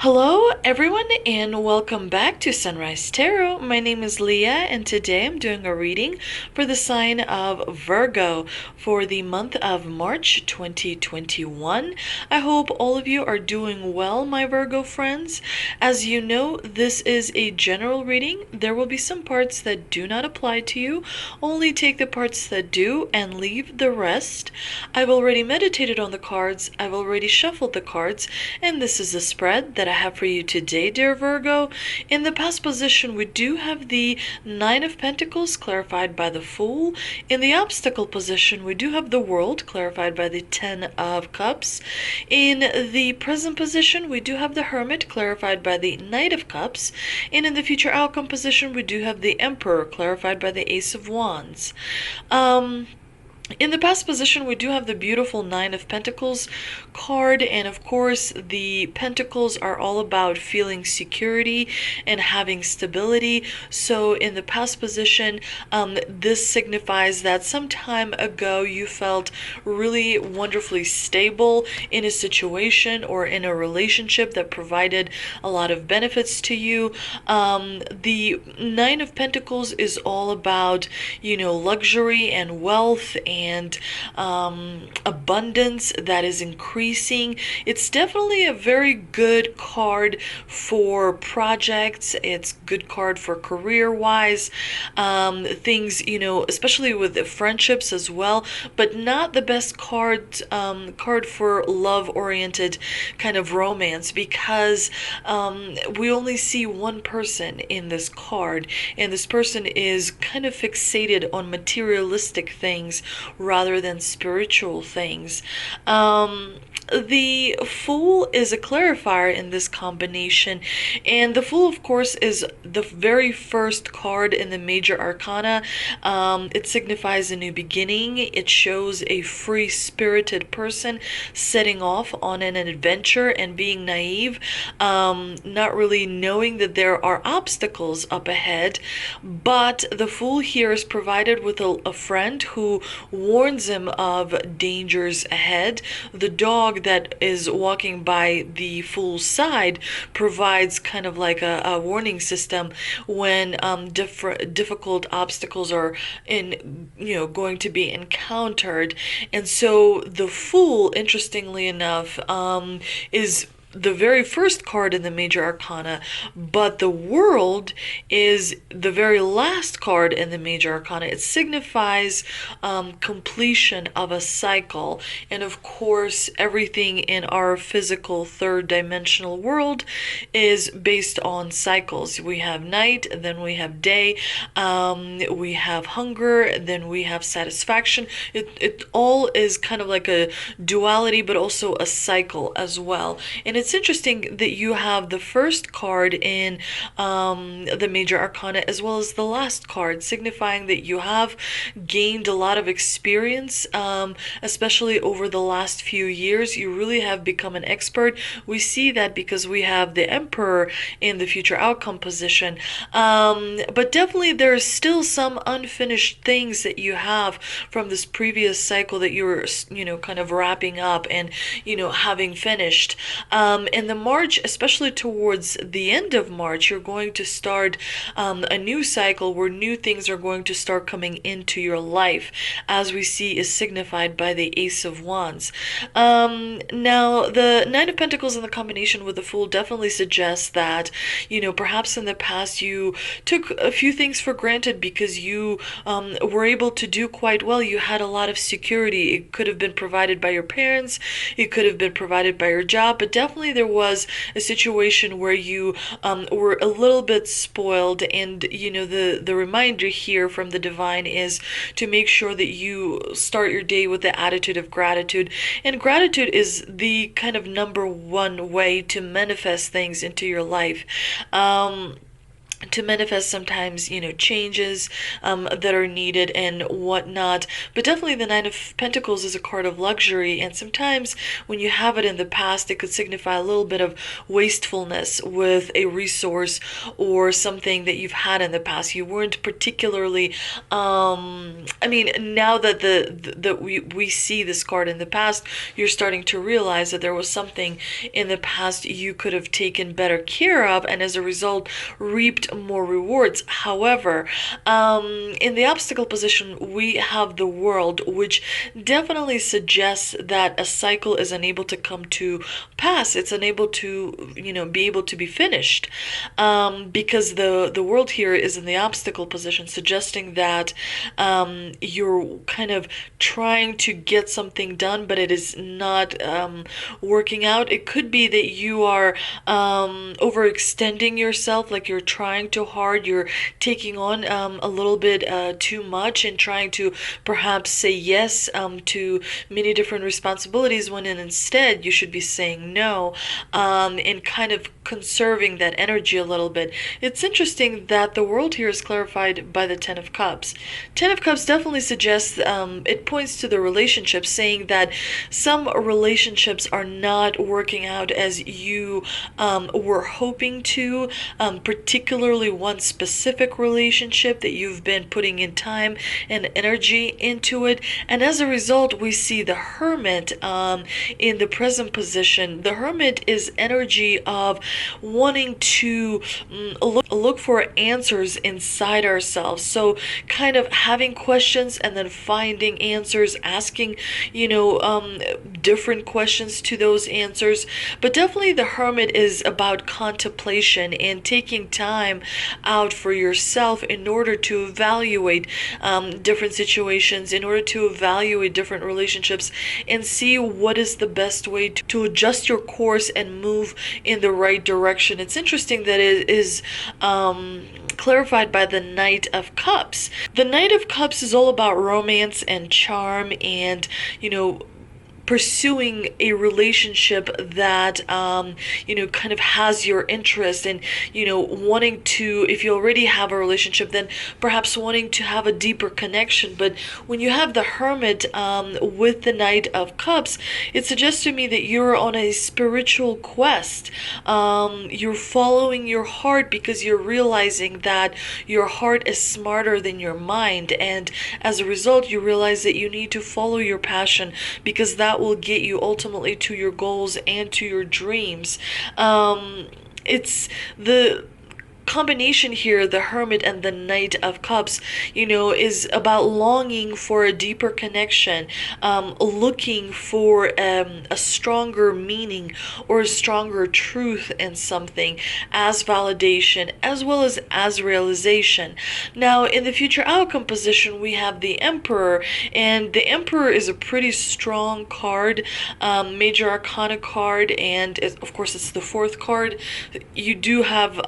Hello, everyone, and welcome back to Sunrise Tarot. My name is Leah, and today I'm doing a reading for the sign of Virgo for the month of March 2021. I hope all of you are doing well, my Virgo friends. As you know, this is a general reading. There will be some parts that do not apply to you. Only take the parts that do and leave the rest. I've already meditated on the cards, I've already shuffled the cards, and this is the spread that I have for you today, dear Virgo. In the past position, we do have the Nine of Pentacles clarified by the Fool. In the obstacle position, we do have the World clarified by the Ten of Cups. In the present position, we do have the Hermit clarified by the Knight of Cups. And in the future outcome position, we do have the Emperor clarified by the Ace of Wands. In the past position, we do have the beautiful Nine of Pentacles card, and of course, the Pentacles are all about feeling security and having stability. So in the past position, this signifies that some time ago you felt really wonderfully stable in a situation or in a relationship that provided a lot of benefits to you. The Nine of Pentacles is all about, luxury and wealth and abundance that is increasing. It's definitely a very good card for projects. It's good card for career-wise things, especially with the friendships as well, but not the best card for love-oriented kind of romance, because we only see one person in this card, and this person is kind of fixated on materialistic things rather than spiritual things. The Fool is a clarifier in this combination, and the Fool, of course, is the very first card in the major arcana. It signifies a new beginning. It shows a free-spirited person setting off on an adventure and being naive, not really knowing that there are obstacles up ahead. But the Fool here is provided with a friend who warns him of dangers ahead. The dog that is walking by the Fool's side provides kind of like a warning system when difficult obstacles are going to be encountered. And so the Fool, interestingly enough, is the very first card in the major arcana, but the World is the very last card in the major arcana. It signifies completion of a cycle, and of course everything in our physical third dimensional world is based on cycles. We have night, then we have day, we have hunger, then we have satisfaction. It all is kind of like a duality, but also a cycle as well. And it's interesting that you have the first card in the major arcana as well as the last card, signifying that you have gained a lot of experience, especially over the last few years. You really have become an expert. We see that because we have the Emperor in the future outcome position. But definitely there's still some unfinished things that you have from this previous cycle that you were, kind of wrapping up and, having finished. In the March, especially towards the end of March, you're going to start a new cycle where new things are going to start coming into your life, as we see is signified by the Ace of Wands. Now, the Nine of Pentacles in the combination with the Fool definitely suggests that, perhaps in the past you took a few things for granted because you were able to do quite well. You had a lot of security. It could have been provided by your parents, it could have been provided by your job, but definitely there was a situation where you were a little bit spoiled. And the reminder here from the divine is to make sure that you start your day with the attitude of gratitude. And gratitude is the kind of number one way to manifest things into your life. to manifest sometimes, changes that are needed and whatnot. But definitely the Nine of Pentacles is a card of luxury, and sometimes when you have it in the past, it could signify a little bit of wastefulness with a resource or something that you've had in the past. You weren't particularly, I mean, now that we see this card in the past, you're starting to realize that there was something in the past you could have taken better care of, and as a result, reaped more rewards. However, in the obstacle position, we have the World, which definitely suggests that a cycle is unable to come to pass. It's unable to, be able to be finished, because the World here is in the obstacle position, suggesting that you're kind of trying to get something done, but it is not working out. It could be that you are overextending yourself, like you're trying too hard, you're taking on a little bit too much and trying to perhaps say yes to many different responsibilities, when instead you should be saying no, and kind of conserving that energy a little bit. It's interesting that the World here is clarified by the Ten of Cups. Ten of Cups definitely suggests, it points to the relationship, saying that some relationships are not working out as you were hoping to, particularly one specific relationship that you've been putting in time and energy into it. And as a result, we see the Hermit in the present position. The Hermit is energy of wanting to look for answers inside ourselves. So kind of having questions and then finding answers, asking, different questions to those answers. But definitely the Hermit is about contemplation and taking time out for yourself in order to evaluate different situations, in order to evaluate different relationships and see what is the best way to adjust your course and move in the right direction. It's interesting that it is clarified by the Knight of Cups. The Knight of Cups is all about romance and charm and, pursuing a relationship that kind of has your interest, and wanting to, if you already have a relationship, then perhaps wanting to have a deeper connection. But when you have the Hermit with the Knight of Cups, it suggests to me that you're on a spiritual quest. You're following your heart because you're realizing that your heart is smarter than your mind, and as a result you realize that you need to follow your passion, because that will get you ultimately to your goals and to your dreams. It's the combination here, the Hermit and the Knight of Cups, is about longing for a deeper connection, looking for a stronger meaning or a stronger truth in something, as validation as well as realization. Now, in the future outcome position, we have the Emperor, and the Emperor is a pretty strong card, major arcana card, and of course it's the fourth card. You do have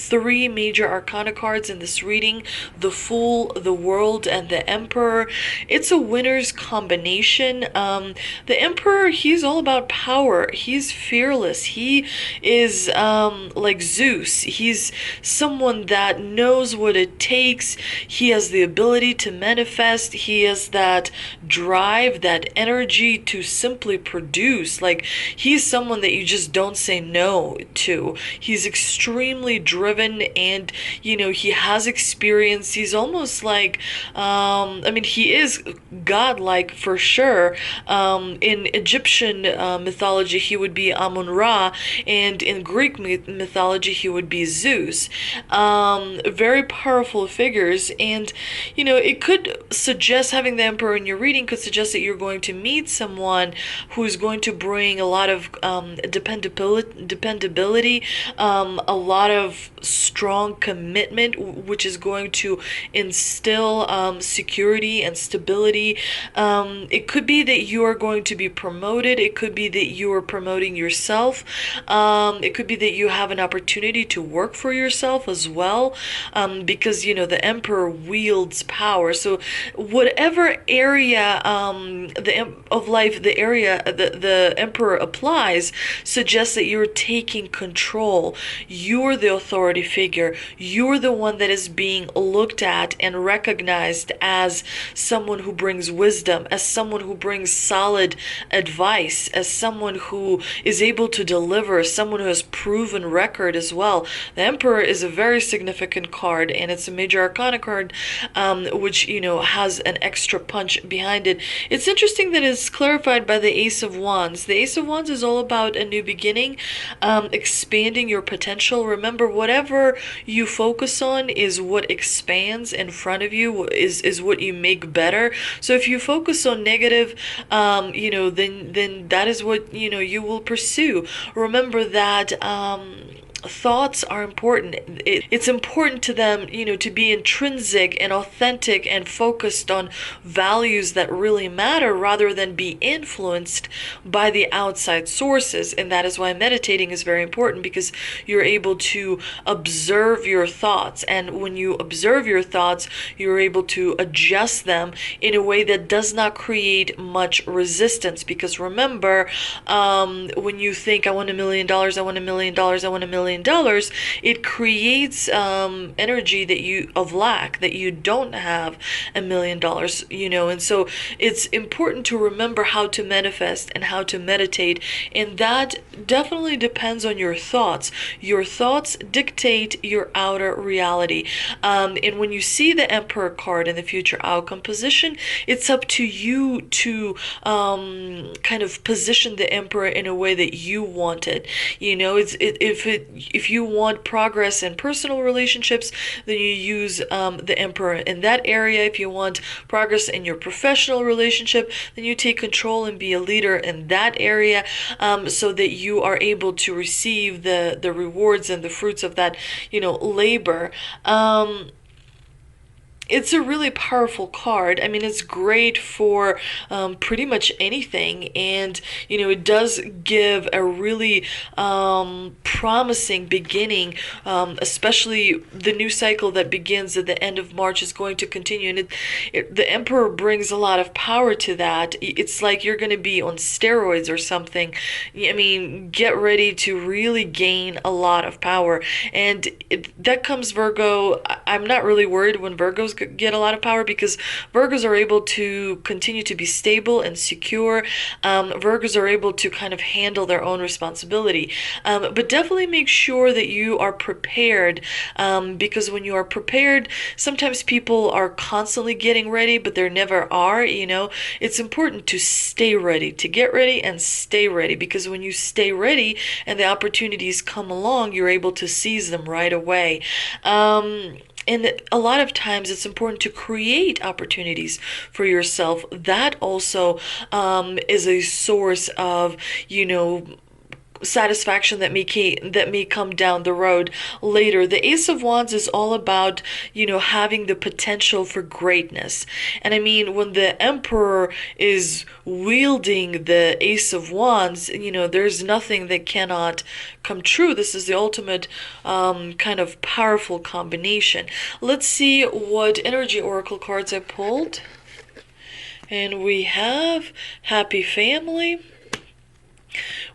three major arcana cards in this reading: the Fool, the World, and the Emperor. It's a winner's combination. The Emperor, he's all about power. He's fearless. He is like Zeus. He's someone that knows what it takes. He has the ability to manifest. He has that drive, that energy to simply produce. Like, he's someone that you just don't say no to. He's extremely driven, and he has experience. He's almost like he is godlike for sure. In Egyptian mythology he would be Amun-Ra, and in Greek mythology he would be Zeus. Very powerful figures, and it could suggest, having the Emperor in your reading could suggest that you're going to meet someone who's going to bring a lot of dependability, a lot of strong commitment, which is going to instill security and stability. It could be that you are going to be promoted. It could be that you are promoting yourself. It could be that you have an opportunity to work for yourself as well, because the Emperor wields power. So whatever area of life, the area the Emperor applies, suggests that you're taking control. You're the authority. authority figure. You're the one that is being looked at and recognized as someone who brings wisdom, as someone who brings solid advice, as someone who is able to deliver, someone who has proven record as well. The Emperor is a very significant card, and it's a major arcana card, which, has an extra punch behind it. It's interesting that it's clarified by the Ace of Wands. The Ace of Wands is all about a new beginning, expanding your potential. Remember, whatever you focus on is what expands in front of you, is what you make better. So if you focus on negative, then that is what, you will pursue. Remember that thoughts are important. It's important to them, to be intrinsic and authentic and focused on values that really matter rather than be influenced by the outside sources. And that is why meditating is very important, because you're able to observe your thoughts. And when you observe your thoughts, you're able to adjust them in a way that does not create much resistance. Because remember, when you think, I want $1 million, I want $1 million, I want $1 million, it creates energy of lack, that you don't have $1 million, and so it's important to remember how to manifest and how to meditate, and that definitely depends on your thoughts. Your thoughts dictate your outer reality, and when you see the Emperor card in the future outcome position, it's up to you to kind of position the Emperor in a way that you want it. If you want progress in personal relationships, then you use the Emperor in that area. If you want progress in your professional relationship, then you take control and be a leader in that area, so that you are able to receive the rewards and the fruits of that, labor. It's a really powerful card. I mean, it's great for pretty much anything, and it does give a really promising beginning. Especially the new cycle that begins at the end of March is going to continue, and the Emperor brings a lot of power to that. It's like you're going to be on steroids or something. I mean, get ready to really gain a lot of power, and that comes Virgo. I'm not really worried when Virgos get a lot of power, because Virgos are able to continue to be stable and secure. Virgos are able to kind of handle their own responsibility. But definitely make sure that you are prepared, because when you are prepared, sometimes people are constantly getting ready, but there never are. It's important to stay ready, to get ready and stay ready, because when you stay ready and the opportunities come along, you're able to seize them right away. And a lot of times it's important to create opportunities for yourself. That also is a source of, satisfaction that may come down the road later. The Ace of Wands is all about, having the potential for greatness. And I mean, when the Emperor is wielding the Ace of Wands, there's nothing that cannot come true. This is the ultimate kind of powerful combination. Let's see what energy oracle cards I pulled. And we have Happy Family.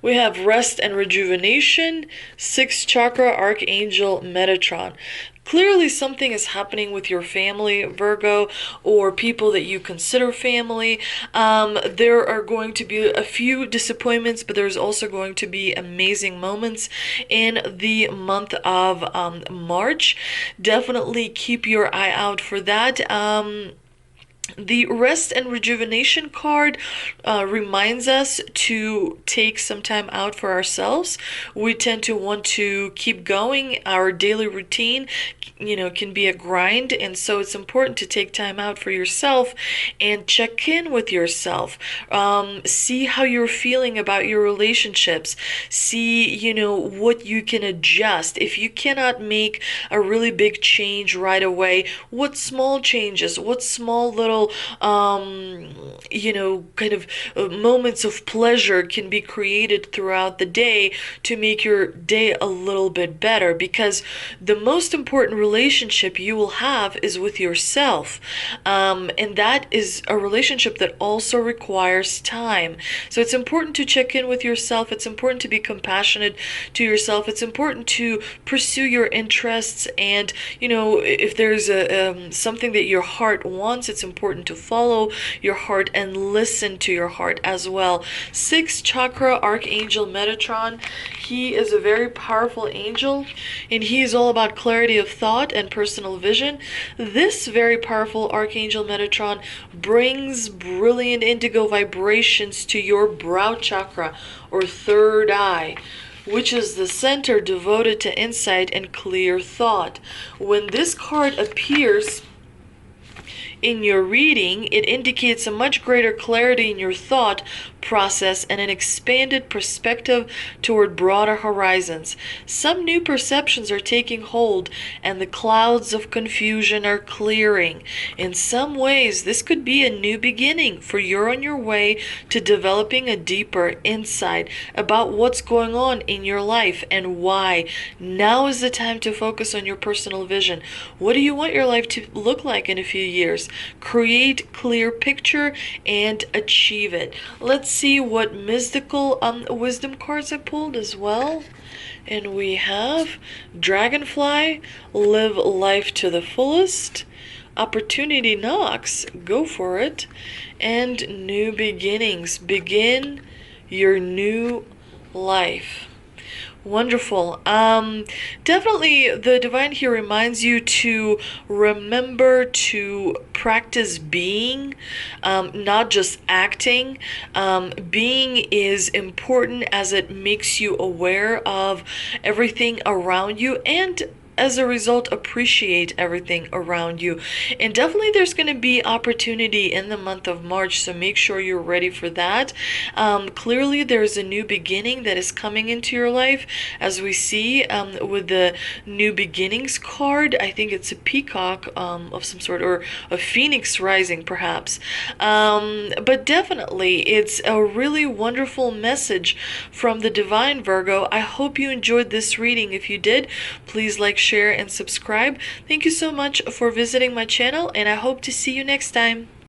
We have Rest and Rejuvenation, 6th Chakra, Archangel Metatron. Clearly something is happening with your family, Virgo, or people that you consider family. There are going to be a few disappointments, but there's also going to be amazing moments in the month of March. Definitely keep your eye out for that. The Rest and Rejuvenation card reminds us to take some time out for ourselves. We tend to want to keep going. Our daily routine, can be a grind, and so it's important to take time out for yourself and check in with yourself. See how you're feeling about your relationships. See, what you can adjust. If you cannot make a really big change right away, what small changes, what small little little, kind of moments of pleasure can be created throughout the day to make your day a little bit better, because the most important relationship you will have is with yourself. And that is a relationship that also requires time. So it's important to check in with yourself. It's important to be compassionate to yourself. It's important to pursue your interests. And, if there's something that your heart wants, it's important to follow your heart and listen to your heart as well. Sixth chakra, Archangel Metatron. He is a very powerful angel, and he is all about clarity of thought and personal vision. This very powerful Archangel Metatron brings brilliant indigo vibrations to your brow chakra, or third eye, which is the center devoted to insight and clear thought. When this card appears in your reading, it indicates a much greater clarity in your thought process and an expanded perspective toward broader horizons. Some new perceptions are taking hold, and the clouds of confusion are clearing. In some ways, this could be a new beginning, for you're on your way to developing a deeper insight about what's going on in your life and why. Now is the time to focus on your personal vision. What do you want your life to look like in a few years? Create clear picture and achieve it. Let's see what mystical wisdom cards I pulled as well. And we have Dragonfly, live life to the fullest. Opportunity knocks, go for it. And New Beginnings, begin your new life. Wonderful. Definitely the divine here reminds you to remember to practice being, not just acting. Being is important as it makes you aware of everything around you, and as a result appreciate everything around you. And definitely there's going to be opportunity in the month of March, so make sure you're ready for that. Clearly there's a new beginning that is coming into your life, as we see with the New Beginnings card. I think it's a peacock of some sort, or a phoenix rising perhaps. But definitely it's a really wonderful message from the divine, Virgo. I hope you enjoyed this reading. If you did, please like, share, and subscribe. Thank you so much for visiting my channel, and I hope to see you next time.